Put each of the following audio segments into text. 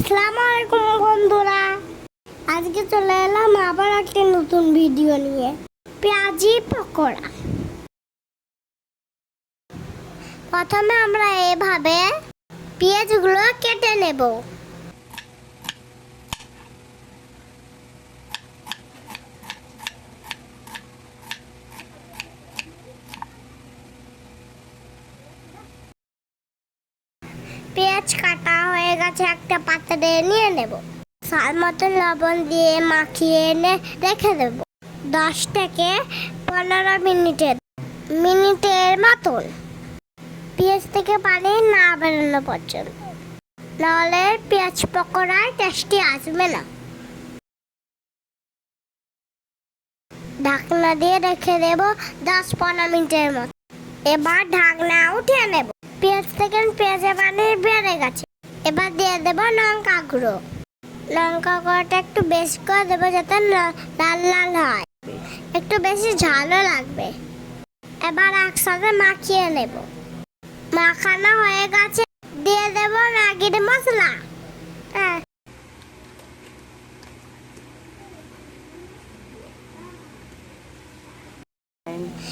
আসসালামু আলাইকুম বন্ধুরা, আজকে চলে এলাম আবার একটা নতুন ভিডিও নিয়ে। পেঁয়াজি পকোড়া। প্রথমে আমরা এভাবে পেঁয়াজগুলো কেটে নেব। পেঁয়াজ কাটা হয়ে গেছে, একটা পাত্রে নিয়ে নেব। স্বাদ মতো লবণ দিয়ে মাখিয়ে এনে রেখে দেব 10 থেকে 15 মিনিটের মতন, পেঁয়াজ থেকে পানি না বেরোনো পর্যন্ত, নাহলে পেঁয়াজ পকোড়ায় টেস্টি আসবে না। ঢাকনা দিয়ে রেখে দেব 10-15 মিনিটের মতো। এবার ঢাকনা উঠিয়ে নেব। পেঁয়াজের পানি বেড়ে গেছে। এবার দিয়ে দেব লঙ্কা গুঁড়ো। লঙ্কা গুঁড়োটা একটু বেশি করে দেবো যাতে লাল লাল হয়, একটু বেশি ঝালও লাগবে। এবার একসাথে মাখিয়ে নেব। মাখানো হয়ে গেছে, দিয়ে দেব ম্যাগির মশলা।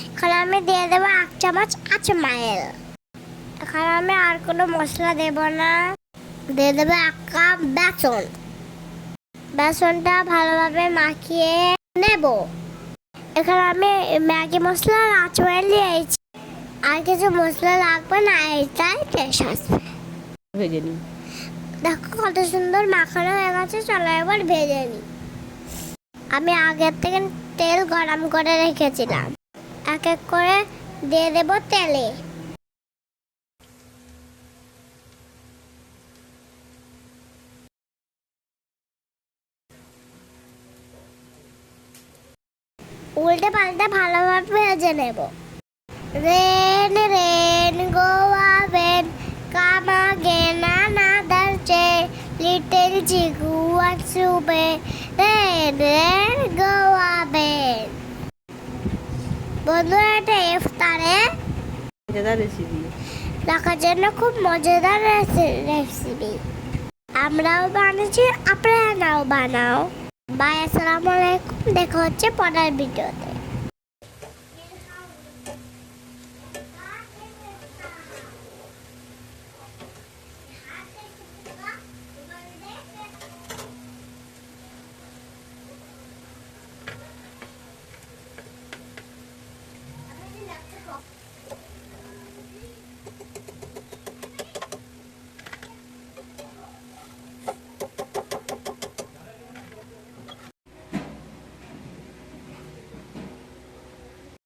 এখন আমি দিয়ে দেবো 1 চামচ আজওয়াইন। এখন আমি আর কোনো মশলা দেব না, দিয়ে দেবো 1 কাপ বেসন। বেসনটা ভালোভাবে মাখিয়ে নেব। এখানে আমি ম্যাগি মশলা আর আজওয়াইন দিয়েছি, আর কিছু মশলা লাগবে না, এটাই টেস্ট আসবে। ভেজে নিই। দেখো কত সুন্দর মাখানো হয়ে গেছে, চলো এবার ভেজে নিই। আমি আগের থেকে তেল গরম করে রেখেছিলাম, এক এক করে দিয়ে দেব তেলে। উল্টে পাল্টে ভালোভাবে ভেজে নেব। Rain rain go away, come again another day, little chigu wants to be, rain rain go away. বন্ধুরা, এটা ইফতারে মজাদার রেসিপি রাখার জন্য খুব মজাদার রেসিপি। আমরাও বানাচ্ছি, আপনারাও বানাও। বাই, আসসালামু আলাইকুম। দেখা হচ্ছে পরের ভিডিওতে।